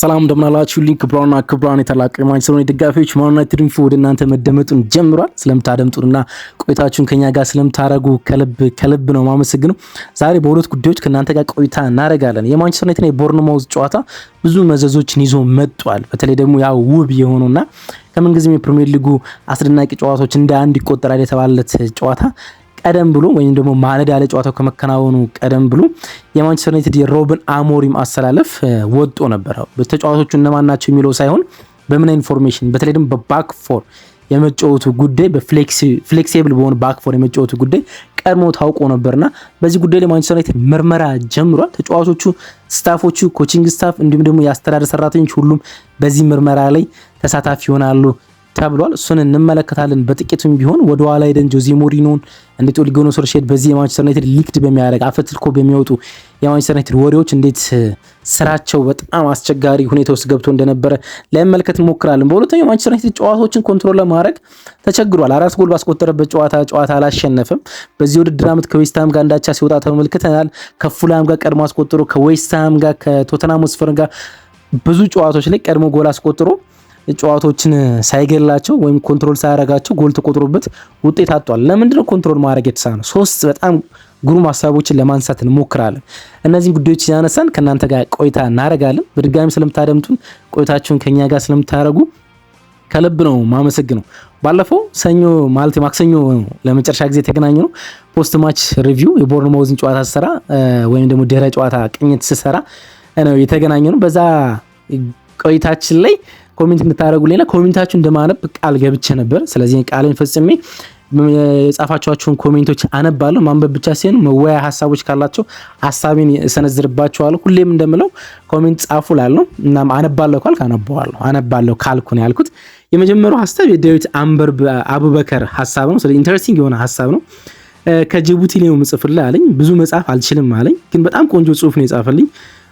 ሰላም እንደምናላችሁ ክብራና ክብራን የተላቀ ማንቸስተር ዩናይትድ ደጋፊዎች ማን ዩናይትድ ኢንፎ ወደ እናንተ መደመጡን ጀምሯል። ስለምታደምጡና ቆይታችሁን ከኛ ጋር ስለምታረጉ ከልብ ነው ማመሰግነው። ዛሬ በሁለት ጉዳዮች ከናንተ ጋር ቆይታ እናረጋለን። የማንቸስተር ዩናይትድ የቦርንማውዝ ጨዋታ ብዙ መዘዞችን ይዞ መጥቷል። በተለይ ደግሞ ያው ውብ የሆነውና ከምንጊዜም የፕሪሚየር ሊጉ አስደናቂ ጨዋታዎች እንደ አንድ ይቆጠራል የተባለለት ጨዋታ ቀደም ብሎ ወይም ደግሞ ማለዳ ያለ ጨዋታው ከመከናወኑ ቀደም ብሎ የማንቸስተር ዩናይትድ የሮብን አሞሪም አሰላለፍ ወጥቶ ነበር። በተጫዋቾቹ እነማን ናቸው የሚለው ሳይሆን በምን ኢንፎርሜሽን በተለይ ደግሞ በባክ ፎር የመጫወቱ ጉዳይ በፍሌክሲብል በሆነ ባክ ፎር የመጫወቱ ጉዳይ ቀድሞ ታውቆ ነበርና በዚህ ጉዳይ ላይ ማንቸስተር ዩናይትድ ምርመራ ጀምሯል። ተጫዋቾቹ፣ ስታፎቹ፣ ኮቺንግ ስታፍ እንዲሁም ደግሞ የአስተዳደር ሰራተኞች ሁሉም በዚህ ምርመራ ላይ ተሳታፊ ይሆናሉ ተብሏል። እሱን እንመለከታለን። በጥቂቱም ቢሆን ወደ ኋላ ሄደን ጆዜ ሞሪኖን እንዴት ኦሌ ጉናር ሶልሻየር በዚህ የማንቸስተር ዩናይትድ ሊክድ በሚያደርግ አፈትልኮ በሚወጡ የማንቸስተር ዩናይትድ ወሬዎች እንዴት ስራቸው በጣም አስቸጋሪ ሁኔታ ውስጥ ገብቶ እንደነበረ ለመመልከት እንሞክራለን። በሁለተኛው ማንቸስተር ዩናይትድ ጨዋታዎችን ኮንትሮል ለማድረግ ተቸግሯል። 4 ጎል ባስቆጠረበት ጨዋታ አላሸነፈም። በዚህ ውድድር ዓመት ከዌስትሃም ጋር እንዳቻ ሲወጣ ተመልክተናል። ከፉልሃም ጋር ቀድሞ አስቆጥሮ ከዌስትሃም ጋር ከቶተንሃም ሆትስፐር ጋር ብዙ ጨዋታዎች ላይ ቀድሞ ጎል አስቆጥሮ ጨዋታዎችን ሳይገላቸው ወይም ኮንትሮል ሳያረጋቸው ጎል ተቆጥሮበት ውጤት አጥቷል። ለምንድነው ኮንትሮል ማድረግ የተሳነው? 3 በጣም ግሩም ሀሳቦችን ለማንሳት እንሞክራለን። እነዚህን ጉዳዮች ያነሳን ከናንተ ጋር ቆይታ እናረጋለን። በድጋሚ ስለምታደምጡን ቆይታችሁን ከኛ ጋር ስለምታረጉ ከልብ ነው ማመሰግነው። ባለፈው ማክሰኞ ለመጨረሻ ጊዜ የተገናኘ ነው ፖስት ማች ሪቪው የቦርንማውዝን ጨዋታ ስሰራ ወይም ደግሞ ድህረ ጨዋታ ቅኝት ስሰራ ነው የተገናኘ ነው። በዛ ቆይታችን ላይ ኮሜንት እንድታረጉልኝና ኮሜንታችሁን እንደማነብ ቃል ገብቼ ነበር። ስለዚህ ቃልን ፈጽሜ የጻፋችኋቸውን ኮሜንቶች አነባለሁ። ማንበብ ብቻ ሳይሆን መወያ ሀሳቦች ካላቸው ሀሳቤን እሰነዝርባችኋለሁ። ሁሌም እንደምለው ኮሜንት ጻፉላለሁ እና አነባለሁ ካልኩ ነው ያልኩት። የመጀመሪያው ሀሳብ የዳዊት አቡበከር ሀሳብ ነው። ስለዚህ ኢንተረስቲንግ የሆነ ሀሳብ ነው። ከጅቡቲ ነው የምጽፍልህ አለኝ። ብዙ መጻፍ አልችልም አለኝ፣ ግን በጣም ቆንጆ ጽሁፍ ነው የጻፈልኝ።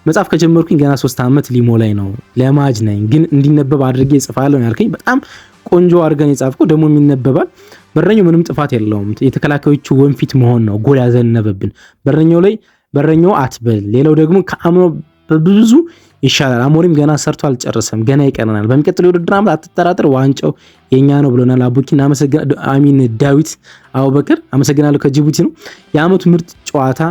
መጽሐፍ ከጀመርኩኝ ገና 3 ዓመት ሊሞላኝ ነው። ለማጅ ነኝ ግን እንዲነበብ አድርጌ እጽፋለሁ ያልከኝ በጣም ቆንጆ አድርገን የጻፍከው ደግሞ የሚነበባል። በረኛው ምንም ጥፋት የለውም። የተከላካዮቹ ወንፊት መሆን ነው ጎል ያዘነበብን። በረኛው አትበል። ሌላው ደግሞ ከአምኖ በብዙ ይሻላል። አሞሪም ገና ሰርቶ አልጨረሰም፣ ገና ይቀረናል። በሚቀጥለው የውድድር ዓመት አትጠራጠር፣ ዋንጫው የኛ ነው ብሎናል። አቡኪን ዳዊት አቡበከር አመሰግናለሁ። ከጅቡቲ ነው። የዓመቱ ምርጥ ጨዋታ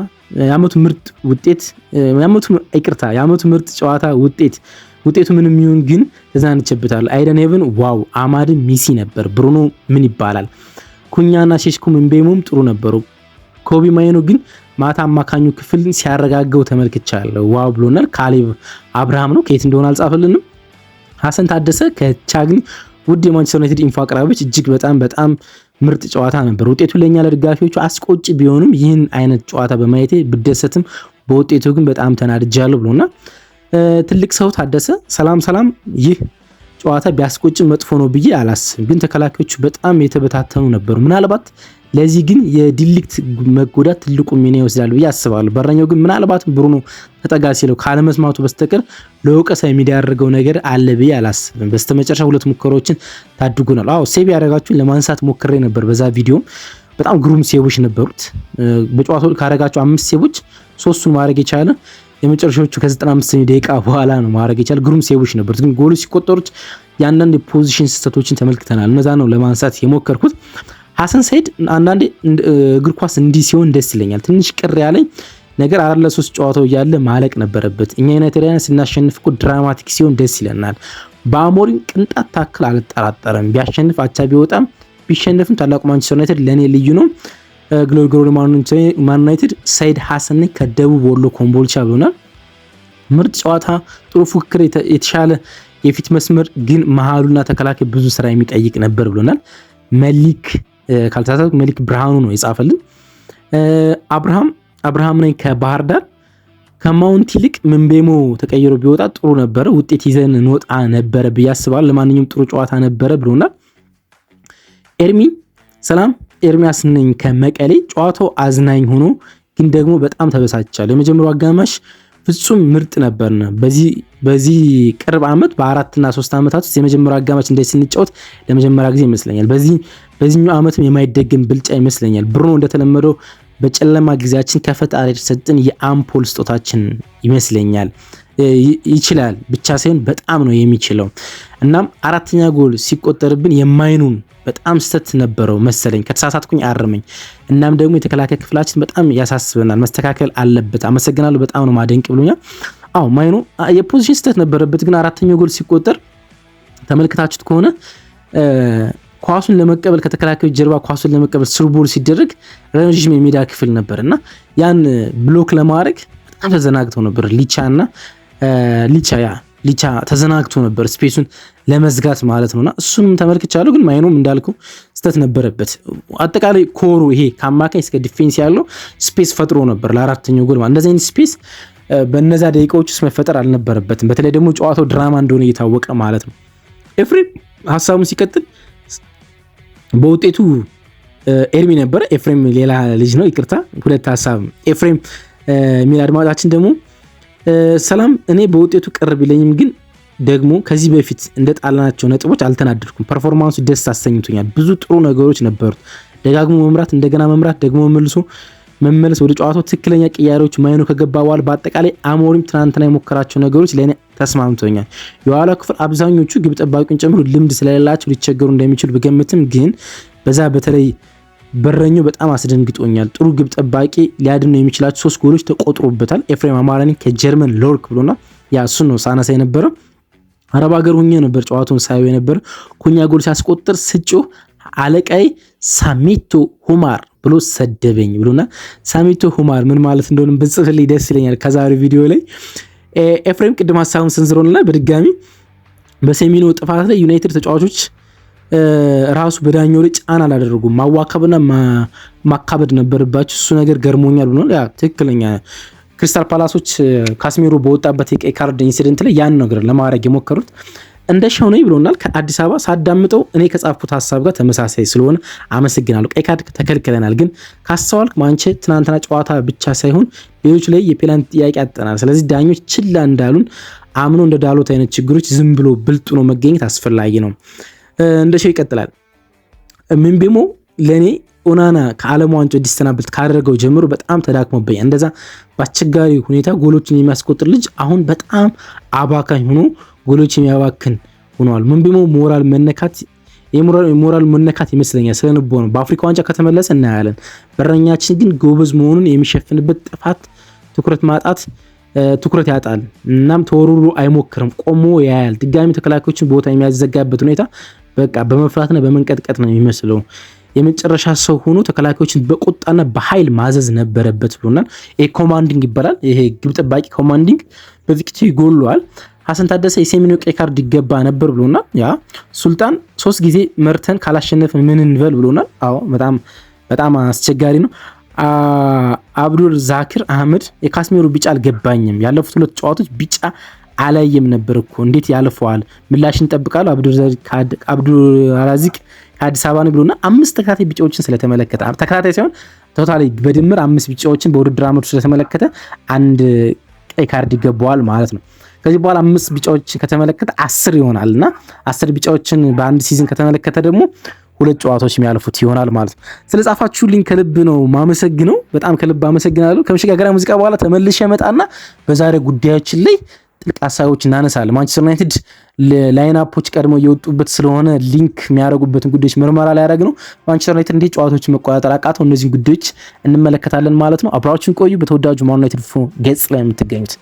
ውጤቱ ምንም ይሁን ግን ተዛንቸበታለሁ። አይደን ሄቨን ዋው፣ አማድ ሚሲ ነበር። ብሩኖ ምን ይባላል? ኩኛና ሼሽኩም ምቤሞም ጥሩ ነበሩ። ኮቢ ማይኖ ግን ማታ አማካኙ ክፍል ሲያረጋገው ተመልክቻለሁ ዋው ብሎናል። ካሌብ አብርሃም ነው፣ ከየት እንደሆነ አልጻፈልንም። ሐሰን ታደሰ ከቻግኒ ውድ የማንቸስተር ዩናይትድ ኢንፎ አቅራቢዎች እጅግ በጣም ምርጥ ጨዋታ ነበር። ውጤቱ ለኛ ለደጋፊዎቹ አስቆጭ ቢሆንም ይህን አይነት ጨዋታ በማየቴ ብደሰትም በውጤቱ ግን በጣም ተናድጃለሁ ብሎና ትልቅ ሰው ታደሰ ሰላም ይህ ጨዋታ ቢያስቆጭም መጥፎ ነው ብዬ አላስብም፣ ግን ተከላካዮቹ በጣም የተበታተኑ ነበሩ። ምናልባት ለዚህ ግን የዲሊክት መጎዳት ትልቁ ሚና ይወስዳል ብዬ አስባለሁ። በረኛው ግን ምናልባት ብሩኖ ተጠጋ ሲለው ካለመስማቱ በስተቀር ለወቀሳ የሚዳርገው ነገር አለ ብዬ አላስብም። በስተመጨረሻ 2 ሙከራዎችን ታድጉናል። ሴቭ ያደረጋችሁን ለማንሳት ሞክሬ ነበር። በዛ ቪዲዮ በጣም ግሩም ሴቮች ነበሩት። በጨዋታው ካደረጋችሁ 5 ሴቮች 3ቱን ማድረግ የቻለ የመጨረሻዎቹ ከ95 ደቂቃ በኋላ ነው ማድረግ የቻለ ግሩም ሴቮች ነበሩት። ግን ጎሉ ሲቆጠሩት ያንዳንድ የፖዚሽን ስህተቶችን ተመልክተናል። እነዛ ነው ለማንሳት የሞከርኩት። ሐሰን ሰይድ አንዳንዴ እግር ኳስ እንዲህ ሲሆን ደስ ይለኛል። ትንሽ ቅር ያለኝ ነገር 4-3 ጨዋታው እያለ ማለቅ ነበረበት። እኛ ዩናይትድያን ስናሸንፍ እኮ ድራማቲክ ሲሆን ደስ ይለናል። በአሞሪም ቅንጣት ታክል አልጠራጠረም። ቢያሸንፍ አቻ ቢወጣም ቢሸነፍም ታላቁ ማንቸስተር ዩናይትድ ለኔ ልዩ ነው። ግሎሪ ማን ዩናይትድ ሰይድ ሐሰን ከደቡብ ወሎ ኮምቦልቻ ብሎናል። ምርጥ ጨዋታ፣ ጥሩ ፉክክር፣ የተሻለ የፊት መስመር ግን መሃሉና ተከላካይ ብዙ ስራ የሚጠይቅ ነበር ብሎናል። መሊክ ብርሃኑ ነው የጻፈልን። አብርሃም ነኝ ከባህር ዳር። ከማውንት ይልቅ ምንቤሞ ተቀይሮ ቢወጣ ጥሩ ነበረ፣ ውጤት ይዘን እንወጣ ነበረ ብዬ አስባለሁ። ለማንኛውም ጥሩ ጨዋታ ነበረ ብሎናል። ሰላም ኤርሚያስ ነኝ ከመቀሌ። ጨዋታው አዝናኝ ሆኖ ግን ደግሞ በጣም ተበሳጭቻለሁ። የመጀመሪያው አጋማሽ ፍጹም ምርጥ ነበርና በዚህ ቅርብ ዓመት በ4 እና 3 ዓመታት ውስጥ የመጀመሪያው አጋማሽ እንደዚህ ስንጫወት ለመጀመሪያ ጊዜ ይመስለኛል። በዚህኛው ዓመትም የማይደገም ብልጫ ይመስለኛል። ብሩኖ እንደተለመደው በጨለማ ጊዜያችን ከፈጣሪ የተሰጠን የአምፖል ስጦታችን ይመስለኛል። ይችላል ብቻ ሳይሆን በጣም ነው የሚችለው። እናም አራተኛ ጎል ሲቆጠርብን የማይኑን በጣም ስተት ነበረው መሰለኝ፣ ከተሳሳትኩኝ አርመኝ። እናም ደግሞ የተከላካይ ክፍላችን በጣም ያሳስበናል፣ መስተካከል አለበት። አመሰግናለሁ፣ በጣም ነው ማደንቅ ብሎኛል። አዎ ማይኑ የፖዚሽን ስተት ነበረበት፣ ግን አራተኛው ጎል ሲቆጠር ተመልክታችሁት ከሆነ ኳሱን ለመቀበል ከተከላካዮች ጀርባ ኳሱን ለመቀበል ስሩቦል ሲደረግ ረዥም የሜዳ ክፍል ነበርና ያን ብሎክ ለማድረግ በጣም ተዘናግተው ነበር ሊቻ ተዘናግቶ ነበር ስፔሱን ለመዝጋት ማለት ነውና እሱንም ተመልክቻለሁ። ግን ማይኑም እንዳልኩ ስተት ነበረበት። አጠቃላይ ኮሩ ይሄ ከአማካይ እስከ ዲፌንስ ያለው ስፔስ ፈጥሮ ነበር ለአራተኛው ጎል ማለት። እንደዚህ አይነት ስፔስ በእነዛ ደቂቃዎች ውስጥ መፈጠር አልነበረበትም። በተለይ ደግሞ ጨዋታው ድራማ እንደሆነ እየታወቀ ማለት ነው። ኤፍሬም ሀሳቡን ሲቀጥል በውጤቱ ኤርሚ ነበረ። ኤፍሬም ሌላ ልጅ ነው፣ ይቅርታ። ሁለት ሀሳብ ኤፍሬም የሚል አድማጫችን ደግሞ ሰላም፣ እኔ በውጤቱ ቅር ቢለኝም ግን ደግሞ ከዚህ በፊት እንደ ጣልናቸው ነጥቦች አልተናደድኩም። ፐርፎርማንሱ ደስ አሰኝቶኛል። ብዙ ጥሩ ነገሮች ነበሩት። ደጋግሞ መምራት፣ እንደገና መምራት፣ ደግሞ መመለስ ወደ ጨዋታው ትክክለኛ ቅያሬዎች ማይኑ ከገባ በኋላ በአጠቃላይ አሞሪም ትናንትና የሞከራቸው ነገሮች ለእኔ ተስማምቶኛል። የኋላ ክፍል አብዛኞቹ ግብ ጠባቂውን ጨምሮ ልምድ ስለሌላቸው ሊቸገሩ እንደሚችሉ ብገምትም ግን በዛ በተለይ በረኛው በጣም አስደንግጦኛል። ጥሩ ግብ ጠባቂ ሊያድኑ የሚችላቸው 3 ጎሎች ተቆጥሮበታል። ኤፍሬም አማራኒ ከጀርመን ሎርክ ብሎና ያ እሱን ነው ሳነሳ የነበረው። አረብ ሀገር ሆኜ ነበር ጨዋታውን ሳየው የነበረ። ኩኛ ጎል ሲያስቆጥር ስጮህ አለቃይ ሳሚቶ ሁማር ብሎ ሰደበኝ ብሎና ሳሚቶ ሁማር ምን ማለት እንደሆነ ብጽፍልኝ ደስ ይለኛል ከዛሬው ቪዲዮ ላይ። ኤፍሬም ቅድም ሀሳቡን ሰንዝሮና በድጋሚ በሴሚኖ ጥፋት ላይ ዩናይትድ ተጫዋቾች ራሱ በዳኛው ላይ ጫና አላደረጉም። ማዋከብና ማካበድ ነበረባቸው። እሱ ነገር ገርሞኛል ብሎ ያ ትክክለኛ ክሪስታል ፓላሶች ካስሜሮ በወጣበት የቀይ ካርድ ኢንሲደንት ላይ ያን ነገር ለማድረግ የሞከሩት እንደሻው ነው ብሎናል። ከአዲስ አበባ ሳዳምጠው እኔ ከጻፍኩት ሀሳብ ጋር ተመሳሳይ ስለሆነ አመሰግናለሁ። ቀይ ካርድ ተከልክለናል፣ ግን ካስተዋልክ ማንቼ ትናንትና ጨዋታ ብቻ ሳይሆን ሌሎች ላይ የፔናልቲ ጥያቄ አጠናል። ስለዚህ ዳኞች ችላ እንዳሉን አምኖ እንደ ዳሎት አይነት ችግሮች ዝም ብሎ ብልጡ ነው መገኘት አስፈላጊ ነው። እንደሻው ይቀጥላል። ምንቤሞ ለኔ ኦናና ከዓለም ዋንጫ እንዲሰናበት ካደረገው ጀምሮ በጣም ተዳክሞብኛል። እንደዛ በአስቸጋሪ ሁኔታ ጎሎችን የሚያስቆጥር ልጅ አሁን በጣም አባካኝ ሆኖ ጎሎች የሚያባክን ሆኗል። ምንቤሞ ሞራል መነካት ይመስለኛል። ስለንቦ ነው። በአፍሪካ ዋንጫ ከተመለሰ እናያለን። በረኛችን ግን ጎበዝ መሆኑን የሚሸፍንበት ጥፋት ትኩረት ያጣል። እናም ተወሩሩ አይሞክርም፣ ቆሞ ያያል። ድጋሚ ተከላካዮችን ቦታ የሚያዘጋበት ሁኔታ በቃ በመፍራትና በመንቀጥቀጥ ነው የሚመስለው። የመጨረሻ ሰው ሆኖ ተከላካዮችን በቁጣና በኃይል ማዘዝ ነበረበት ብሎናል። ኮማንዲንግ ይባላል ይሄ ግብ ጠባቂ ኮማንዲንግ በቪክቲ ጎሏል። ሐሰን ታደሰ የሴሚኖ ቀይ ካርድ ይገባ ነበር ብሎናል። ያ ሱልጣን 3 ጊዜ መርተን ካላሸነፍን ምን እንበል ብሎናል። አዎ በጣም አስቸጋሪ ነው። አብዱል ዛኪር አህመድ የካስሜሮ ቢጫ አልገባኝም። ያለፉት 2 ጨዋታዎች ቢጫ አላየም ነበር እኮ እንዴት ያልፈዋል? ምላሽ እንጠብቃለሁ። አብዱል አላዚቅ ከአዲስ አበባ ነው ብሎና 5 ተከታታይ ቢጫዎችን ስለተመለከተ ተከታታይ ሳይሆን ቶታሊ በድምር 5 ቢጫዎችን በውድድር ዓመቱ ስለተመለከተ 1 ቀይ ካርድ ይገባዋል ማለት ነው። ከዚህ በኋላ 5 ቢጫዎችን ከተመለከተ 10 ይሆናልና 10 ቢጫዎችን በአንድ ሲዝን ከተመለከተ ደግሞ 2 ጨዋታዎች የሚያልፉት ይሆናል ማለት ነው። ስለጻፋችሁልኝ ከልብ ነው ማመሰግነው። በጣም ከልብ አመሰግናለሁ። ከመሸጋገሪያ ሙዚቃ በኋላ ተመልሼ እመጣና በዛሬ ጉዳዮችን ላይ ጥልቅ ሀሳቦች እናነሳለን። ማንቸስተር ዩናይትድ ላይንአፖች ቀድሞ እየወጡበት ስለሆነ ሊንክ የሚያደርጉበትን ጉዳዮች ምርመራ ላይ ያደረግ ነው። ማንቸስተር ዩናይትድ እንዴት ጨዋታዎችን መቆጣጠር አቃተው፣ እነዚህን ጉዳዮች እንመለከታለን ማለት ነው። አብራችሁን ቆዩ። በተወዳጁ ማን ዩናይትድ ገጽ ላይ የምትገኙት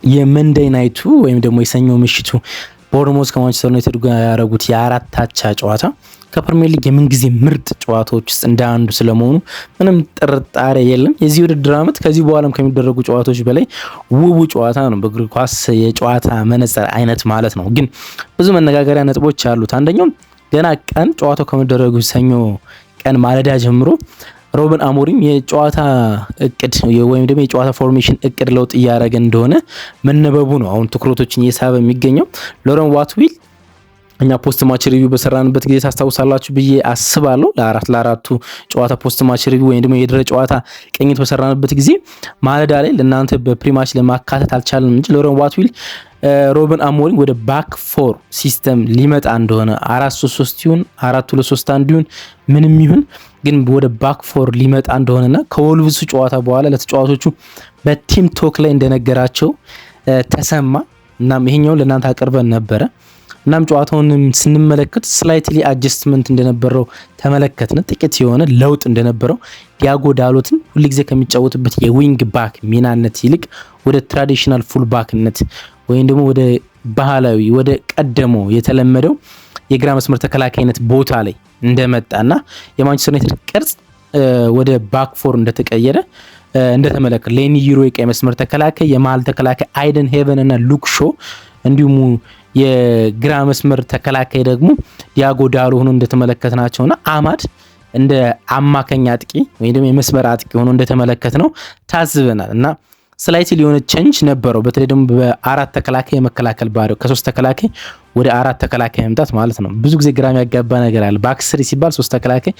የመንደይ ናይቱ ወይም ደግሞ የሰኞ ምሽቱ ቦርንሞዝ ከማንቸስተር ዩናይትድ ጋር ያደረጉት የ4 አቻ ጨዋታ ከፕሪሚየር ሊግ የምንጊዜ ምርጥ ጨዋታዎች ውስጥ እንደ አንዱ ስለመሆኑ ምንም ጥርጣሬ የለም። የዚህ ውድድር ዓመት ከዚህ በኋላም ከሚደረጉ ጨዋታዎች በላይ ውቡ ጨዋታ ነው። በእግር ኳስ የጨዋታ መነጽር አይነት ማለት ነው። ግን ብዙ መነጋገሪያ ነጥቦች አሉት። አንደኛው ገና ቀን ጨዋታው ከሚደረጉ ሰኞ ቀን ማለዳ ጀምሮ ሮበን አሞሪም የጨዋታ እቅድ ወይም ደግሞ የጨዋታ ፎርሜሽን እቅድ ለውጥ እያደረገ እንደሆነ መነበቡ ነው አሁን ትኩረቶችን እየሳበ የሚገኘው። ሎረን ዋትዊል እኛ ፖስት ማች ሪቪው በሰራንበት ጊዜ ታስታውሳላችሁ ብዬ አስባለሁ። ለአራቱ ጨዋታ ፖስት ማች ሪቪው ወይም ደግሞ የድረ ጨዋታ ቅኝት በሰራንበት ጊዜ ማለዳ ላይ ለእናንተ በፕሪማች ለማካተት አልቻልንም እንጂ ሎረን ዋትዊል ሮበን አሞሪም ወደ ባክ ፎር ሲስተም ሊመጣ እንደሆነ 4-3-3 ይሁን 4-2-3-1 ይሁን ምንም ይሁን ግን ወደ ባክ ፎር ሊመጣ እንደሆነና ከወልቭሱ ጨዋታ በኋላ ለተጫዋቾቹ በቲም ቶክ ላይ እንደነገራቸው ተሰማ። እናም ይሄኛውን ለእናንተ አቅርበን ነበረ። እናም ጨዋታውን ስንመለከት ስላይትሊ አጀስትመንት እንደነበረው ተመለከትን። ጥቂት የሆነ ለውጥ እንደነበረው ዲያጎ ዳሎትን ሁልጊዜ ከሚጫወትበት የዊንግ ባክ ሚናነት ይልቅ ወደ ትራዲሽናል ፉል ባክነት ወይም ደግሞ ወደ ባህላዊ ወደ ቀደመው የተለመደው የግራ መስመር ተከላካይነት ቦታ ላይ እንደመጣና የማንቸስተር ዩናይትድ ቅርጽ ወደ ባክ ፎር እንደተቀየረ እንደተመለከተ ሌኒ ዩሮ የቀይ መስመር ተከላካይ፣ የመሃል ተከላካይ አይደን ሄቨን እና ሉክ ሾ እንዲሁም የግራ መስመር ተከላካይ ደግሞ ዲያጎ ዳሎ ሆኖ እንደተመለከትናቸውና አማድ እንደ አማካኝ አጥቂ ወይ ደግሞ የመስመር አጥቂ ሆኖ እንደተመለከት ነው ታዝበናል። እና ስላይትሊ የሆነ ቼንጅ ነበረው። በተለይ ደግሞ በአራት ተከላካይ የመከላከል ባህሪው ከሶስት ተከላካይ ወደ አራት ተከላካይ መምጣት ማለት ነው። ብዙ ጊዜ ግራ የሚያጋባ ነገር አለ። ባክ ስሪ ሲባል ሶስት ተከላካይ፣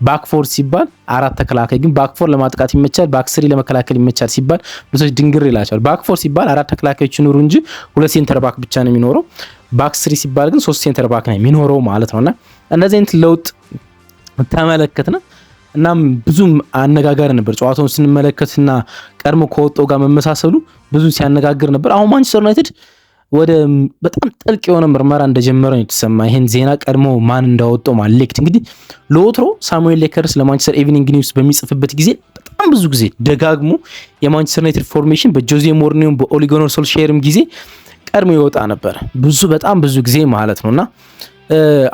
ባክ ፎር ሲባል አራት ተከላካይ። ግን ባክ ፎር ለማጥቃት ይመቻል፣ ባክ ስሪ ለመከላከል ይመቻል ሲባል ብዙዎች ድንግር ይላቸዋል። ባክ ፎር ሲባል አራት ተከላካዮች ይኖሩ እንጂ ሁለት ሴንተር ባክ ብቻ ነው የሚኖረው። ባክ ስሪ ሲባል ግን ሶስት ሴንተር ባክ ነው የሚኖረው ማለት ነውና እንደዚህ አይነት ለውጥ ተመለከትና እናም ብዙም አነጋጋሪ ነበር። ጨዋታውን ስንመለከትና ቀድሞ ከወጣው ጋር መመሳሰሉ ብዙ ሲያነጋግር ነበር። አሁን ማንቸስተር ዩናይትድ ወደ በጣም ጥልቅ የሆነ ምርመራ እንደጀመረ ነው የተሰማ። ይሄን ዜና ቀድሞ ማን እንዳወጣው ማለክት እንግዲህ ለወትሮ ሳሙኤል ሌከርስ ለማንቸስተር ኢቭኒንግ ኒውስ በሚጽፍበት ጊዜ በጣም ብዙ ጊዜ ደጋግሞ የማንቸስተር ዩናይትድ ፎርሜሽን በጆዜ ሞሪኒዮ በኦሌ ጉናር ሶልሼርም ጊዜ ቀድሞ ይወጣ ነበር። በጣም ብዙ ጊዜ ማለት ነውና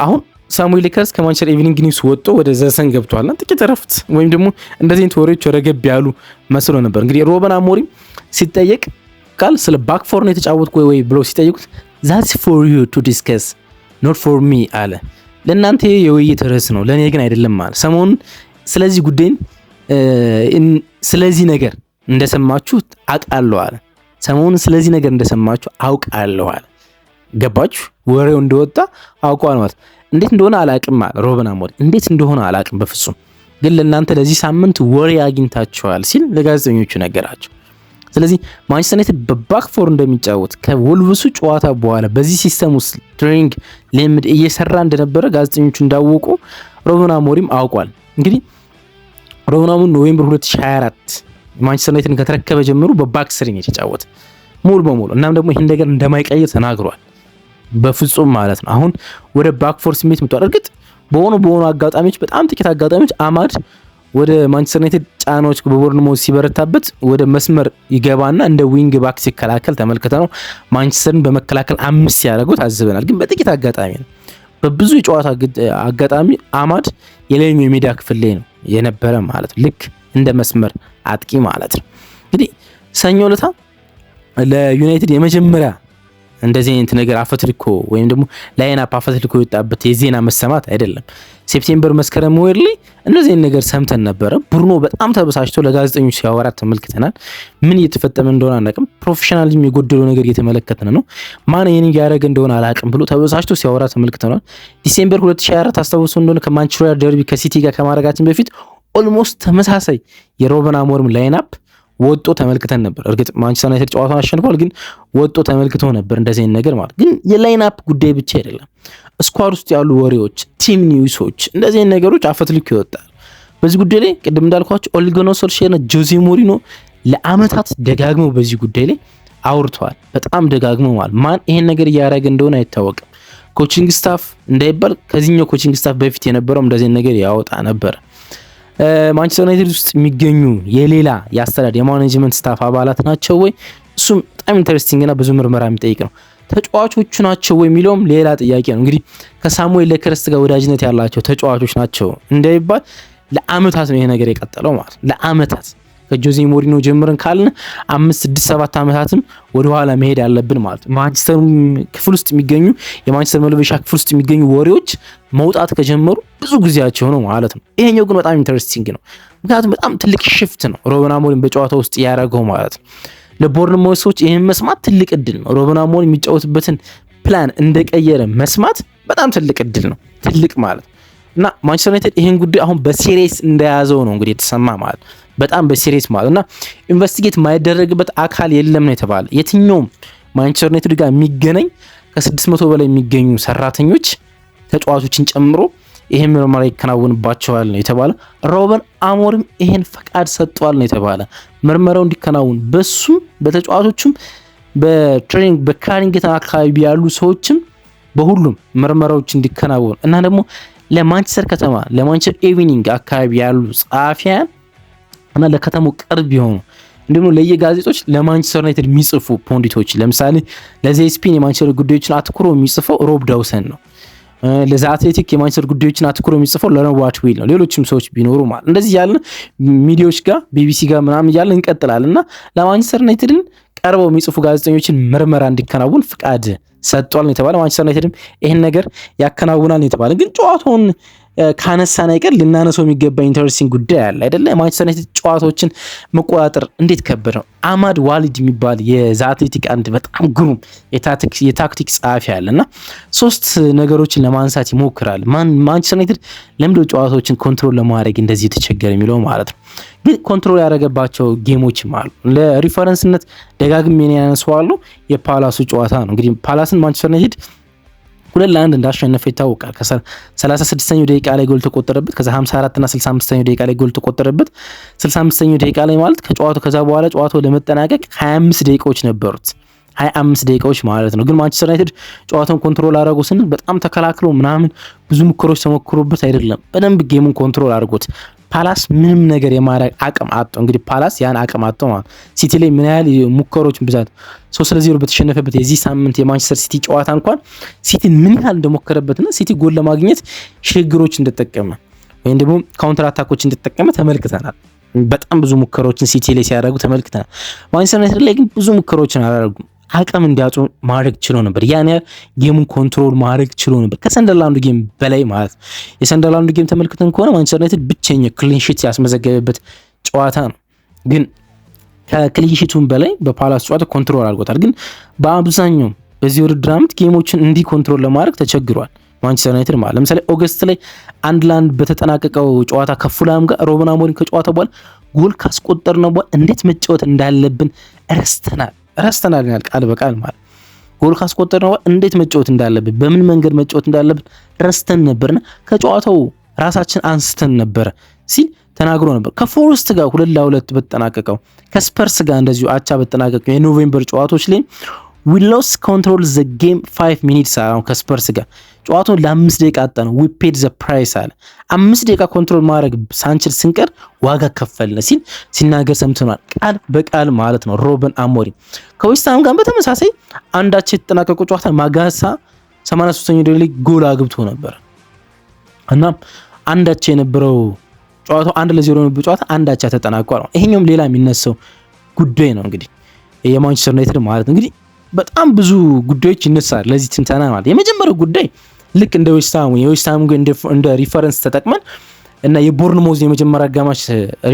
አሁን ሳሙኤል ሌከርስ ከማንቸስተር ኢቭኒንግ ኒውስ ወጥቶ ወደ ዘሰን ገብቷልና ጥቂት ረፍት ወይም ደግሞ እንደዚህ አይነት ወሬዎች ረገብ ያሉ መስሎ ነበር። እንግዲህ ሮበን አሞሪም ሲጠየቅ ቃል ስለ ባክ ፎር ነው የተጫወትኩ ወይ ብሎ ሲጠይቁት that's for you to discuss not for me አለ። ለእናንተ የውይይት ርዕስ ነው ለእኔ ግን አይደለም አለ። ሰሞኑን ስለዚህ ጉዳይን ስለዚህ ነገር እንደሰማችሁ አውቃለሁ አለ። ሰሞኑን ስለዚህ ነገር እንደሰማችሁ አውቃለሁ አለ። ገባችሁ? ወሬው እንደወጣ አውቋል ማለት እንዴት እንደሆነ አላቅም አለ ሮበን አሞሪም። እንዴት እንደሆነ አላቅም በፍጹም ግን ለእናንተ ለዚህ ሳምንት ወሬ አግኝታችኋል ሲል ለጋዜጠኞቹ ነገራቸው። ስለዚህ ማንቸስተር ዩናይትድ በባክ ፎር እንደሚጫወት ከወልቭሱ ጨዋታ በኋላ በዚህ ሲስተም ውስጥ ትሬኒንግ ልምድ እየሰራ እንደነበረ ጋዜጠኞቹ እንዳወቁ ሮበን አሞሪም አውቋል። እንግዲህ ሮበን አሞሪም ኖቬምበር 2024 ማንቸስተር ዩናይትድን ከተረከበ ጀምሮ በባክ ስሪ ነው የተጫወተ ሙሉ በሙሉ። እናም ደግሞ ይሄን ነገር እንደማይቀይር ተናግሯል በፍጹም ማለት ነው። አሁን ወደ ባክ ፎር ስሜት መጥቷል። እርግጥ በሆኑ አጋጣሚዎች በጣም ጥቂት አጋጣሚዎች አማድ ወደ ማንቸስተር ዩናይትድ ጫናዎች በቦርንሞዝ ሲበረታበት ወደ መስመር ይገባና እንደ ዊንግ ባክ ሲከላከል ተመልክተ ነው ማንቸስተርን በመከላከል 5 ያደረገው ታዝበናል። ግን በጥቂት አጋጣሚ ነው። በብዙ የጨዋታ አጋጣሚ አማድ የላይኛው የሜዳ ክፍል ላይ ነው የነበረ ማለት ነው። ልክ እንደ መስመር አጥቂ ማለት ነው። እንግዲህ ሰኞ ዕለት ለዩናይትድ የመጀመሪያ እንደዚህ አይነት ነገር አፈትልኮ ወይም ደግሞ ላይን አፕ አፈትልኮ የወጣበት የዜና መሰማት አይደለም። ሴፕቴምበር መስከረም ወር ላይ እንደዚህ ነገር ሰምተን ነበረ። ብሩኖ በጣም ተበሳጭቶ ለጋዜጠኞች ሲያወራ ተመልክተናል። ምን እየተፈጠመ እንደሆነ አናውቅም። ፕሮፌሽናሊዝም የጎደለው ነገር እየተመለከተን ነው። ማን ይሄን ያደረገ እንደሆነ አላውቅም ብሎ ተበሳጭቶ ሲያወራ ተመልክተናል። ዲሴምበር 2024 አስታውሶ እንደሆነ ከማንቸስተር ደርቢ ከሲቲ ጋር ከማድረጋችን በፊት ኦልሞስት ተመሳሳይ የሮበን አሞሪም ላይን አፕ ወጦ ተመልክተን ነበር። እርግጥ ማንቸስተር ዩናይትድ ጨዋታውን አሸንፏል፣ ግን ወጦ ተመልክቶ ነበር እንደዚህ ነገር ማለት። ግን የላይን አፕ ጉዳይ ብቻ አይደለም። ስኳድ ውስጥ ያሉ ወሬዎች፣ ቲም ኒውሶች፣ እንደዚህ ነገሮች አፈትልኮ ይወጣል። በዚህ ጉዳይ ላይ ቅድም እንዳልኳችሁ ኦሌ ጉናር ሶልሼርና ጆዜ ሞሪኒዮ ለአመታት ደጋግመው በዚህ ጉዳይ ላይ አውርተዋል። በጣም ደጋግመው ማለት ማን ይሄን ነገር እያደረገ እንደሆነ አይታወቅም። ኮቺንግ ስታፍ እንዳይባል ከዚህኛው ኮቺንግ ስታፍ በፊት የነበረው እንደዚህ ነገር ያወጣ ነበር። ማንቸስተር ዩናይትድ ውስጥ የሚገኙ የሌላ የአስተዳደር የማኔጅመንት ስታፍ አባላት ናቸው ወይ? እሱም በጣም ኢንተረስቲንግ እና ብዙ ምርመራ የሚጠይቅ ነው። ተጫዋቾቹ ናቸው ወይ የሚለውም ሌላ ጥያቄ ነው። እንግዲህ ከሳሙኤል ሌከርስ ጋር ወዳጅነት ያላቸው ተጫዋቾች ናቸው እንዳይባል ለአመታት ነው ይሄ ነገር የቀጠለው ማለት ነው። ለአመታት ከጆዜ ሞሪኒዮ ጀምረን ካልን 5 6 7 አመታትም ወደ ኋላ መሄድ ያለብን ማለት ነው። ማንቸስተር ክፍል ውስጥ የሚገኙ የማንቸስተር መልበሻ ክፍል ውስጥ የሚገኙ ወሬዎች መውጣት ከጀመሩ ብዙ ጊዜያቸው ነው ማለት ነው። ይሄኛው ግን በጣም ኢንተረስቲንግ ነው። ምክንያቱም በጣም ትልቅ ሽፍት ነው ሮበን አሞሪም በጨዋታ ውስጥ ያደረገው ማለት ነው። ለቦርንሞዝ ሰዎች ይሄን መስማት ትልቅ እድል ነው። ሮበን አሞሪም የሚጫወትበትን ፕላን እንደቀየረ መስማት በጣም ትልቅ እድል ነው፣ ትልቅ ማለት እና ማንቸስተር ዩናይትድ ይሄን ጉዳይ አሁን በሲሪየስ እንደያዘው ነው እንግዲህ የተሰማ ማለት በጣም በሲሪየስ ማለት እና ኢንቨስቲጌት ማይደረግበት አካል የለም ነው የተባለ። የትኛውም ማንቸስተር ዩናይትድ ጋር የሚገናኝ ከ600 በላይ የሚገኙ ሰራተኞች ተጫዋቾችን ጨምሮ ይሄን ምርመራ ይከናወንባቸዋል ነው የተባለ። ሩበን አሞሪም ይሄን ፈቃድ ሰጥቷል ነው የተባለ ምርመራው እንዲከናወን በሱም በተጫዋቾቹም በትሬኒንግ በካሪንግተን አካባቢ ያሉ ሰዎችም በሁሉም ምርመራዎች እንዲከናወን እና ደግሞ ለማንቸስተር ከተማ ለማንቸስተር ኢቭኒንግ አካባቢ ያሉ ጸሐፊያን እና ለከተማው ቅርብ የሆኑ እንዲሁም ለየጋዜጦች ለማንቸስተር ዩናይትድ የሚጽፉ ፖንዲቶች ለምሳሌ ለዜስፒን የማንቸስተር ጉዳዮችን አትኩሮ የሚጽፈው ሮብ ዳውሰን ነው። ለዛ አትሌቲክ የማንቸስተር ጉዳዮችን አትኩሮ የሚጽፈው ሎረን ዋትዊል ነው። ሌሎችም ሰዎች ቢኖሩ ማለት እንደዚህ ያለ ሚዲያዎች ጋር ቢቢሲ ጋር ምናምን ያለ እንቀጥላለን እና ለማንቸስተር ዩናይትድን ቀርበው የሚጽፉ ጋዜጠኞችን ምርመራ እንዲከናወን ፍቃድ ሰጥቷል ነው የተባለ። ማንቸስተር ዩናይትድም ይሄን ነገር ያከናውናል ነው የተባለ። ግን ጨዋታውን ካነሳን አይቀር ልናነሳው የሚገባ ኢንተረስቲንግ ጉዳይ አለ አይደለ? ማንቸስተር ዩናይትድ ጨዋታዎችን መቆጣጠር እንዴት ከበደ ነው። አማድ ዋሊድ የሚባል የዛ አትሌቲክ አንድ በጣም ግሩም የታክቲክ ጸሐፊ አለና 3 ነገሮችን ለማንሳት ይሞክራል። ማንቸስተር ዩናይትድ ለምንድነው ጨዋታዎችን ኮንትሮል ለማድረግ እንደዚህ የተቸገረ የሚለው ማለት ነው። ግን ኮንትሮል ያደረገባቸው ጌሞችም አሉ። ለሪፈረንስነት ደጋግሜ ያነሳዋለሁ የፓላሱ ጨዋታ ነው። እንግዲህ ፓላስን ማንቸስተር ዩናይትድ 2-1 እንዳሸነፈ ይታወቃል። ከ36ኛው ደቂቃ ላይ ጎል ተቆጠረበት። ከዛ 54 እና 65ኛው ደቂቃ ላይ ጎል ተቆጠረበት። 65ኛው ደቂቃ ላይ ማለት ከጨዋታው ከዛ በኋላ ጨዋታው ለመጠናቀቅ 25 ደቂቃዎች ነበሩት። 25 ደቂቃዎች ማለት ነው። ግን ማንቸስተር ዩናይትድ ጨዋታውን ኮንትሮል አድርጎ ስንል በጣም ተከላክሎ ምናምን ብዙ ሙከሮች ተሞክሮበት አይደለም። በደንብ ጌሙን ኮንትሮል አድርጎት ፓላስ ምንም ነገር የማድረግ አቅም አጥቶ እንግዲህ ፓላስ ያን አቅም አጥቶ ማለት ሲቲ ላይ ምን ያህል ሙከሮች ብዛት 3-0 በተሸነፈበት የዚህ ሳምንት የማንቸስተር ሲቲ ጨዋታ እንኳን ሲቲ ምን ያህል እንደሞከረበትና ሲቲ ጎል ለማግኘት ሽግግሮች እንደተጠቀመ ወይም ደግሞ ካውንተር አታኮች እንደተጠቀመ ተመልክተናል። በጣም ብዙ ሙከሮችን ሲቲ ላይ ሲያደርጉ ተመልክተናል። ማንቸስተር ዩናይትድ ላይ ግን ብዙ ሙከሮችን አላደረጉም። አቅም እንዲያጡ ማድረግ ችሎ ነበር። ያን ያህል ጌሙን ኮንትሮል ማድረግ ችሎ ነበር ከሰንደርላንዱ ጌም በላይ ማለት ነው። የሰንደርላንዱ ጌም ተመልክተን ከሆነ ማንቸስተር ዩናይትድ ብቸኛ ክሊን ሺት ያስመዘገበበት ጨዋታ ነው። ግን ከክሊን ሺቱን በላይ በፓላስ ጨዋታ ኮንትሮል አድርጎታል። ግን በአብዛኛው በዚህ ውድድር ዓመት ጌሞችን እንዲህ ኮንትሮል ለማድረግ ተቸግሯል ማንቸስተር ዩናይትድ ማለት ለምሳሌ ኦገስት ላይ 1-1 በተጠናቀቀው ጨዋታ ከፉላም ጋር ሩበን አሞሪም ከጨዋታ በኋላ ጎል ካስቆጠርነው በኋላ እንዴት መጫወት እንዳለብን ረስተናል ያል ቃል በቃል ማለት ጎል ካስቆጠርነው በኋላ እንዴት መጫወት እንዳለብን በምን መንገድ መጫወት እንዳለብን ረስተን ነበርና ከጨዋታው ራሳችን አንስተን ነበር ሲል ተናግሮ ነበር። ከፎረስት ጋር 2-2 በተጠናቀቀው ከስፐርስ ጋር እንደዚሁ አቻ በተጠናቀቀው የኖቬምበር ጨዋታዎች ላይ we lost control the game 5 minutes አሁን ከስፐርስ ጋር ጨዋታውን ለ5 ደቂቃ አጣን። we paid the price አለ 5 ደቂቃ ኮንትሮል ማድረግ ሳንችል ስንቀር ዋጋ ከፈልን ሲል ሲናገር ሰምተናል። ቃል በቃል ማለት ነው ሩበን አሞሪም። ከዌስትሃም ጋር በተመሳሳይ አንዳቸው የተጠናቀቀው ጨዋታ ማጋሳ 83ኛው ደቂቃ ላይ ጎል አግብቶ ነበር እና አንዳቸው የነበረው ጨዋታው 1-0 የነበረው ጨዋታ አንዳቸው ተጠናቋል። ይሄኛውም ሌላ የሚነሳው ጉዳይ ነው እንግዲህ የማንቸስተር ዩናይትድ ማለት እንግዲህ በጣም ብዙ ጉዳዮች ይነሳል ለዚህ ትንተና ማለት የመጀመሪያው ጉዳይ ልክ እንደ የዌስትሃም እንደ ሪፈረንስ ተጠቅመን እና የቦርንሞዝ የመጀመሪያ አጋማሽ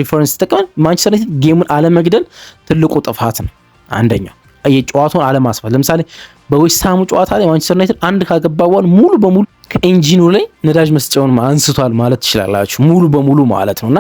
ሪፈረንስ ተጠቅመን ማንቸስተር ዩናይትድ ጌሙን አለመግደል ትልቁ ጥፋት ነው። አንደኛው የጨዋታውን አለማስፋት። ለምሳሌ በዌስትሃሙ ጨዋታ ላይ ማንቸስተር ዩናይትድ አንድ ካገባ በኋላ ሙሉ በሙሉ ከኢንጂኑ ላይ ነዳጅ መስጫውን አንስቷል ማለት ትችላላችሁ። ሙሉ በሙሉ ማለት ነውና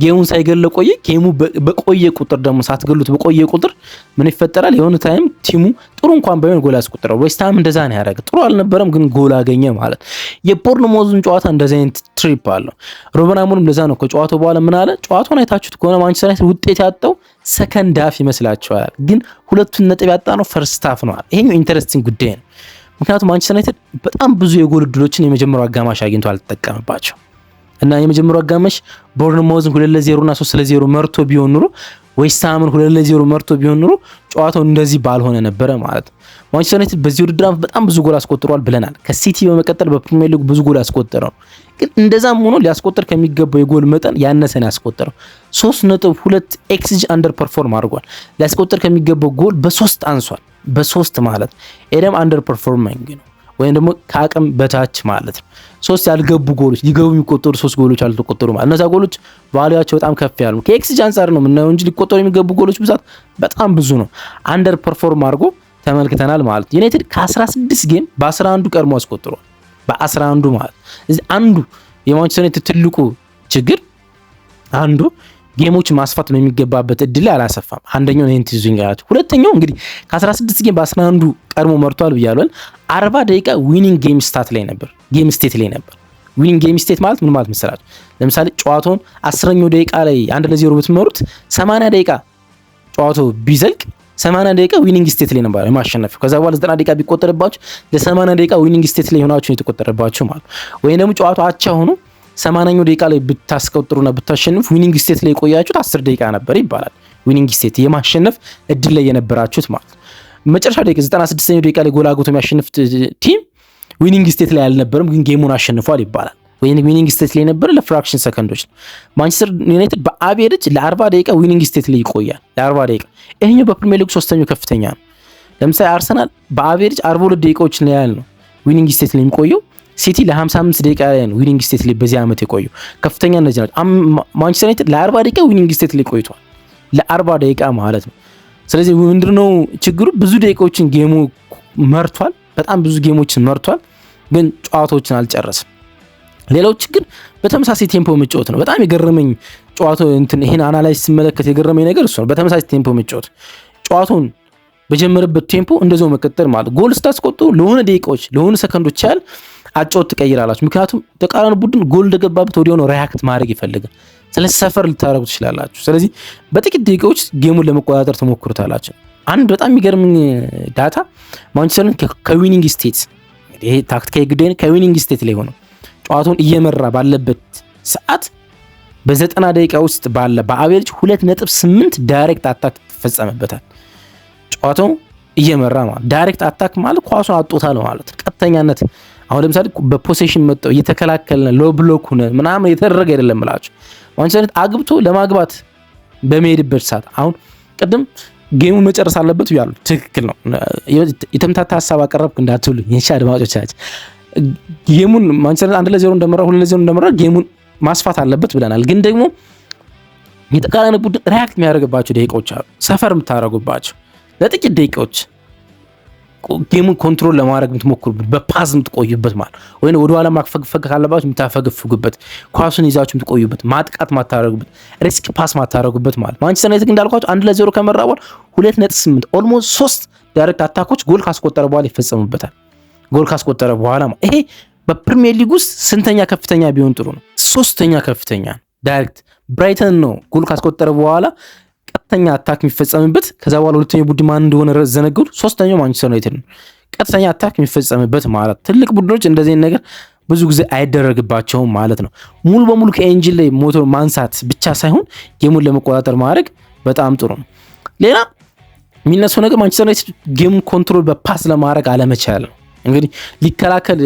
ጌሙን ሳይገለ ቆየ። ጌሙ በቆየ ቁጥር ደግሞ ሳትገሉት በቆየ ቁጥር ምን ይፈጠራል? የሆነ ታይም ቲሙ ጥሩ እንኳን ባይሆን ጎል ያስቆጥራል። ዌስትሃም እንደዛ ነው ያደረገ። ጥሩ አልነበረም ግን ጎል አገኘ ማለት። የቦርንሞዝን ጨዋታ እንደዛ አይነት ትሪፕ አለው። ሩበን አሞሪም እንደዛ ነው ከጨዋታው በኋላ ምን አለ? ጨዋታውን አይታችሁት ከሆነ ማንቸስተር ዩናይትድ ውጤት ያጣው ሰከንድ ሃፍ ይመስላችኋል፣ ግን ሁለቱን ነጥብ ያጣ ነው ፈርስት ሃፍ ነው። ይሄኛው ኢንተረስቲንግ ጉዳይ ነው። ምክንያቱም ማንቸስተር ዩናይትድ በጣም ብዙ የጎል ዕድሎችን የመጀመሪያው አጋማሽ አግኝቶ አልተጠቀመባቸው እና የመጀመሪያው አጋማሽ ቦርንሞዝን 2-0 እና 3-0 መርቶ ቢሆን ኑሮ ዌስትሃምን 2-0 መርቶ ቢሆን ኑሮ ጨዋታው እንደዚህ ባልሆነ ነበረ ማለት ነው። ማንቸስተር ዩናይትድ በዚህ ውድድር በጣም ብዙ ጎል አስቆጥሯል ብለናል። ከሲቲ በመቀጠል በፕሪሚየር ሊግ ብዙ ጎል አስቆጠረው፣ ግን እንደዛም ሆኖ ሊያስቆጥር ከሚገባው የጎል መጠን ያነሰ ነው ያስቆጠረው። 3.2 ኤክስጂ አንደር ፐርፎርም አድርጓል። ሊያስቆጥር ከሚገባው ጎል በ3 አንሷል። በ3 ማለት ኤደም አንደር ፐርፎርሚንግ ነው ወይም ደግሞ ከአቅም በታች ማለት ነው። 3 ያልገቡ ጎሎች ሊገቡ የሚቆጠሩ 3 ጎሎች አልተቆጠሩ ማለት እነዛ ጎሎች ቫልዩአቸው በጣም ከፍ ያሉ ከኤክስጂ አንፃር ነው የምናየው እንጂ ሊቆጠሩ የሚገቡ ጎሎች ብዛት በጣም ብዙ ነው። አንደር ፐርፎርም አድርጎ ተመልክተናል ማለት ዩናይትድ ከ16 ጌም በ11 ቀድሞ አስቆጥሯል። በ11 ማለት እዚህ አንዱ የማንቸስተር ዩናይትድ ትልቁ ችግር አንዱ ጌሞች ማስፋት በሚገባበት እድል አላሰፋም። አንደኛው ይሄን ትይዙኝ ያላችሁ። ሁለተኛው እንግዲህ ከ16 ጌም በ11 ቀድሞ መርቷል ብያለሁ። 40 ደቂቃ ዊኒንግ ጌም ስቴት ላይ ነበር። ዊኒንግ ጌም ስቴት ማለት ምን ማለት መሰላችሁ? ለምሳሌ ጨዋታውን 10ኛው ደቂቃ ላይ 1-0 ብትመሩት 80 ደቂቃ ጨዋታው ቢዘልቅ 80 ደቂቃ ዊኒንግ ስቴት ላይ ነበር የማሸነፍ። ከዛ በኋላ 90 ደቂቃ ቢቆጠርባችሁ ለ80 ደቂቃ ዊኒንግ ስቴት ላይ ሆናችሁ የተቆጠረባችሁ ማለት ወይ ደግሞ ጨዋታው አቻ ሆኖ 80ኛው ደቂቃ ላይ ብታስቆጥሩና ብታሸንፉ ዊኒንግ ስቴት ላይ ቆያችሁት 10 ደቂቃ ነበር ይባላል። ዊኒንግ ስቴት የማሸነፍ እድል ላይ የነበራችሁት ማለት ነው። መጨረሻ ደቂቃ 96ኛው ደቂቃ ላይ ጎል አግብቶ የሚያሸንፍ ቲም ዊኒንግ ስቴት ላይ አልነበረም፣ ግን ጌሙን አሸንፏል ይባላል። ዊኒንግ ስቴት ላይ ነበር ለፍራክሽን ሰከንዶች ነው። ማንቸስተር ዩናይትድ በአቬሬጅ ለ40 ደቂቃ ዊኒንግ ስቴት ላይ ይቆያል። ለ40 ደቂቃ ይሄኛው በፕሪሚየር ሊግ ሶስተኛው ከፍተኛ ነው። ለምሳሌ አርሰናል በአቬሬጅ 42 ደቂቃዎች ላይ ያህል ነው ዊኒንግ ስቴት ላይ የሚቆየው። ሲቲ ለ55 ደቂቃ ላይ ነው ዊኒንግ ስቴት ላይ በዚህ ዓመት የቆየው። ከፍተኛ እነዚህ ናቸው። ማንቸስተር ዩናይትድ ለ40 ደቂቃ ዊኒንግ ስቴት ላይ ቆይቷል። ለ40 ደቂቃ ማለት ነው። ስለዚህ ምንድነው ችግሩ? ብዙ ደቂቃዎችን ጌሙ መርቷል። በጣም ብዙ ጌሞችን መርቷል፣ ግን ጨዋታዎችን አልጨረሰም። ሌላው ችግር በተመሳሳይ ቴምፖ መጫወት ነው። በጣም የገረመኝ ጨዋታው ይሄን አናላይዝ ስመለከት የገረመኝ ነገር እሱ ነው። በተመሳሳይ ቴምፖ መጫወት፣ ጨዋታውን በጀመረበት ቴምፖ እንደዛው መቀጠል ማለት ጎል ስታስቆጥሩ ለሆነ ደቂቃዎች ለሆነ ሰከንዶች ያህል አጫወት ትቀይራላችሁ። ምክንያቱም ተቃራኒ ቡድን ጎል እንደገባበት ወዲያው ነው ሪያክት ማድረግ ይፈልጋል። ስለዚህ ሰፈር ልታረጉ ትችላላችሁ። ስለዚህ በጥቂት ደቂቃዎች ጌሙን ለመቆጣጠር ተሞክሩታላችሁ። አንድ በጣም የሚገርም ዳታ ማንቸስተር ከዊኒንግ ስቴት ይሄ ታክቲካዊ ጉዳይ ከዊኒንግ ስቴት ላይ ሆኖ ጨዋታውን እየመራ ባለበት ሰዓት በ90 ደቂቃ ውስጥ ባለ በአቬሬጅ 2.8 ዳይሬክት አታክ ተፈጸመበታል። ጨዋታው እየመራ ማለት ዳይሬክት አታክ ማለት ኳሱን አጦታል ማለት ቀጥተኛነት። አሁን ለምሳሌ በፖሴሽን መጣው እየተከላከለ ሎ ብሎክ ሆነ ምናምን የተደረገ አይደለም ማለት ማንቸስተር አግብቶ ለማግባት በመሄድበት ሰዓት አሁን ቅድም ጌሙ መጨረስ አለበት ይላሉ። ትክክል ነው። የተምታታ ሀሳብ አቀረብክ እንዳትሉ የሻ አድማጮቻችን ጌሙን ማንቸስተር 1-0 እንደመራ 2-0 እንደመራ ጌሙን ማስፋት አለበት ብለናል። ግን ደግሞ የተቃራኒ ቡድን ሪያክት የሚያደርግባቸው ደቂቃዎች አሉ። ሰፈር የምታደርጉባቸው ለጥቂት ደቂቃዎች ጌሙን ኮንትሮል ለማድረግ የምትሞክሩበት በፓስ የምትቆዩበት ማለት ወይም ወደ ኋላ ማፈግፈግ ካለባችሁ የምታፈግፍጉበት ኳሱን ይዛችሁ የምትቆዩበት ማጥቃት ማታረጉበት ሪስክ ፓስ ማታረጉበት ማለት ማንቸስተር ዩናይትድ እንዳልኳችሁ 1-0 ከመራ በኋላ 2.8 ኦልሞስት 3 ዳይሬክት አታኮች ጎል ካስቆጠረ በኋላ ይፈጸሙበታል። ጎል ካስቆጠረ በኋላ ይሄ በፕሪሚየር ሊግ ውስጥ ስንተኛ ከፍተኛ ቢሆን ጥሩ ነው? 3ኛ ከፍተኛ ዳይሬክት ብራይተን ነው ጎል ካስቆጠረ በኋላ ቀጥተኛ አታክ የሚፈጸምበት። ከዛ በኋላ ሁለተኛው ቡድን ማን እንደሆነ ዘነገሩ። 3ኛው ማንቸስተር ዩናይትድ ነው ቀጥተኛ አታክ የሚፈጸምበት ማለት። ትልቅ ቡድኖች እንደዚህ ነገር ብዙ ጊዜ አይደረግባቸውም ማለት ነው። ሙሉ በሙሉ ከኤንጂን ላይ ሞተር ማንሳት ብቻ ሳይሆን ጌሙን ለመቆጣጠር ማድረግ በጣም ጥሩ ነው። ሌላ የሚነሳው ነገር ማንቸስተር ዩናይትድ ጌሙን ኮንትሮል በፓስ ለማድረግ አለመቻል ነው። እንግዲህ ሊከላከል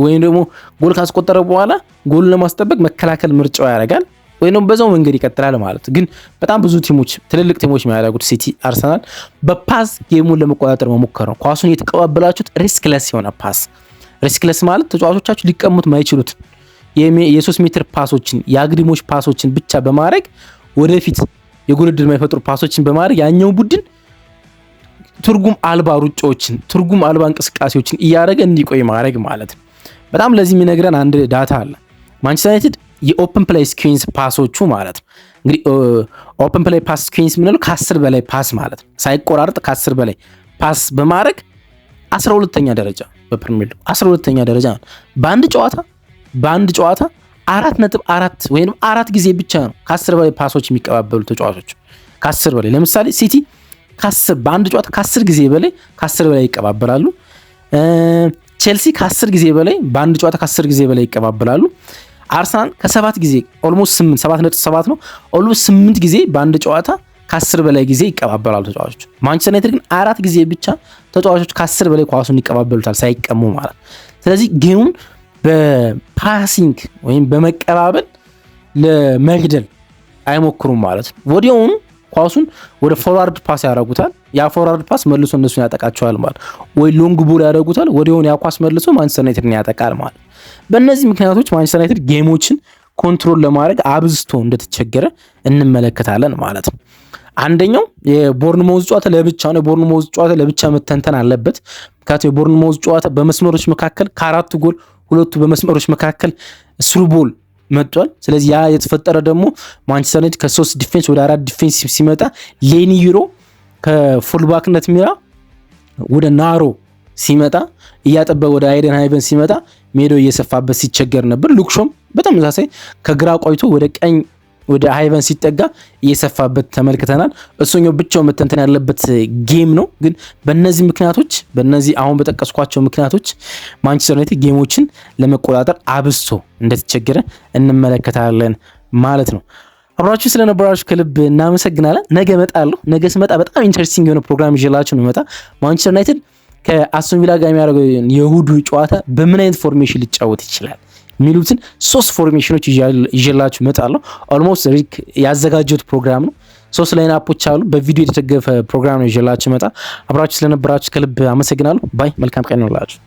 ወይም ደግሞ ጎል ካስቆጠረ በኋላ ጎል ለማስጠበቅ መከላከል ምርጫው ያደርጋል ወይም በዛው መንገድ ይቀጥላል ማለት። ግን በጣም ብዙ ቲሞች ትልልቅ ቲሞች የሚያደርጉት ሲቲ፣ አርሰናል በፓስ ጌሙን ለመቆጣጠር መሞከር ነው። ኳሱን የተቀባበላችሁት ሪስክለስ የሆነ ፓስ። ሪስክለስ ማለት ተጫዋቾቻችሁ ሊቀሙት ማይችሉት የ3 ሜትር ፓሶችን የአግሪሞች ፓሶችን ብቻ በማድረግ ወደፊት የጎል ዕድል የማይፈጥሩ ፓሶችን በማድረግ ያኛው ቡድን ትርጉም አልባ ሩጫዎችን ትርጉም አልባ እንቅስቃሴዎችን እያደረገ እንዲቆይ ማድረግ ማለት ነው። በጣም ለዚህ የሚነግረን አንድ ዳታ አለ። ማንቸስተር ዩናይትድ የኦፕን ፕሌይ ስኩዊንስ ፓሶቹ ማለት ነው። እንግዲህ ኦፕን ፕሌይ ፓስ ስኩዊንስ ምንለው ከ10 በላይ ፓስ ማለት ነው። ሳይቆራረጥ ከ10 በላይ ፓስ በማድረግ 12ኛ ደረጃ በፕሪሚየር ሊግ 12ኛ ደረጃ ነው። በአንድ ጨዋታ 4.4 ወይም 4 ጊዜ ብቻ ነው ከ10 በላይ ፓሶች የሚቀባበሉ ተጫዋቾች ከ10 በላይ። ለምሳሌ ሲቲ በአንድ ጨዋታ ከ10 ጊዜ በላይ ከ10 በላይ ይቀባበላሉ። ቼልሲ ከ10 ጊዜ በላይ በአንድ ጨዋታ ከ10 ጊዜ በላይ ይቀባበላሉ። አርሰናል ከ7 ጊዜ ኦልሞስት 7.7 ነው። ኦልሞስት 8 ጊዜ በአንድ ጨዋታ ከ10 በላይ ጊዜ ይቀባበላሉ ተጫዋቾች። ማንቸስተር ዩናይትድ ግን 4 ጊዜ ብቻ ተጫዋቾች ከ10 በላይ ኳሱን ይቀባበሉታል ሳይቀሙ ማለት። ስለዚህ ጌሙን በፓሲንግ ወይም በመቀባበል ለመግደል አይሞክሩም ማለት ነው። ወዲያውኑ ኳሱን ወደ ፎርዋርድ ፓስ ያደርጉታል። ያ ፎርዋርድ ፓስ መልሶ እነሱን ያጠቃቸዋል ማለት ወይ ሎንግ ቦል ያደርጉታል። ወዲያውኑ ያ ኳስ መልሶ ማንቸስተር ዩናይትድን ያጠቃል ማለት። በእነዚህ ምክንያቶች ማንቸስተር ዩናይትድ ጌሞችን ኮንትሮል ለማድረግ አብዝቶ እንደተቸገረ እንመለከታለን ማለት ነው። አንደኛው የቦርንማውዝ ጨዋታ ለብቻ ነው። የቦርንማውዝ ጨዋታ ለብቻ መተንተን አለበት። ምክንያቱም የቦርንማውዝ ጨዋታ በመስመሮች መካከል ከ4 ጎል ሁለቱ በመስመሮች መካከል ስሩ ቦል መጥቷል። ስለዚህ ያ የተፈጠረ ደግሞ ማንቸስተር ዩናይትድ ከ3 ዲፌንስ ወደ 4 ዲፌንስ ሲመጣ ሌኒ ዩሮ ከፉልባክነት ሚራ ወደ ናሮ ሲመጣ እያጠበበ ወደ አይደን ሃይቨን ሲመጣ ሜዳው እየሰፋበት ሲቸገር ነበር። ሉክሾም በተመሳሳይ ከግራ ቆይቶ ወደ ቀኝ ወደ ሃይቨን ሲጠጋ እየሰፋበት ተመልክተናል። እሱኛው ብቻው መተንተን ያለበት ጌም ነው። ግን በእነዚህ ምክንያቶች በእነዚህ አሁን በጠቀስኳቸው ምክንያቶች ማንቸስተር ዩናይትድ ጌሞችን ለመቆጣጠር አብስቶ እንደተቸገረ እንመለከታለን ማለት ነው። አብራችሁ ስለነበራችሁ ከልብ እናመሰግናለን። ነገ እመጣለሁ። ነገ ስመጣ በጣም ኢንተረስቲንግ የሆነ ፕሮግራም ይዤላችሁ ነው። ማንቸስተር ዩናይትድ ከአስቶን ቪላ ጋር የሚያደርገው የእሁዱ ጨዋታ በምን አይነት ፎርሜሽን ሊጫወት ይችላል የሚሉትን 3 ፎርሜሽኖች ይዤላችሁ እመጣለሁ። ኦልሞስት ያዘጋጀሁት ፕሮግራም ነው። 3 ላይንአፖች አሉ። በቪዲዮ የተደገፈ ፕሮግራም ነው ይዤላችሁ እመጣ። አብራችሁ ስለነበራችሁ ከልብ አመሰግናለሁ። ባይ። መልካም ቀን ይሁንላችሁ።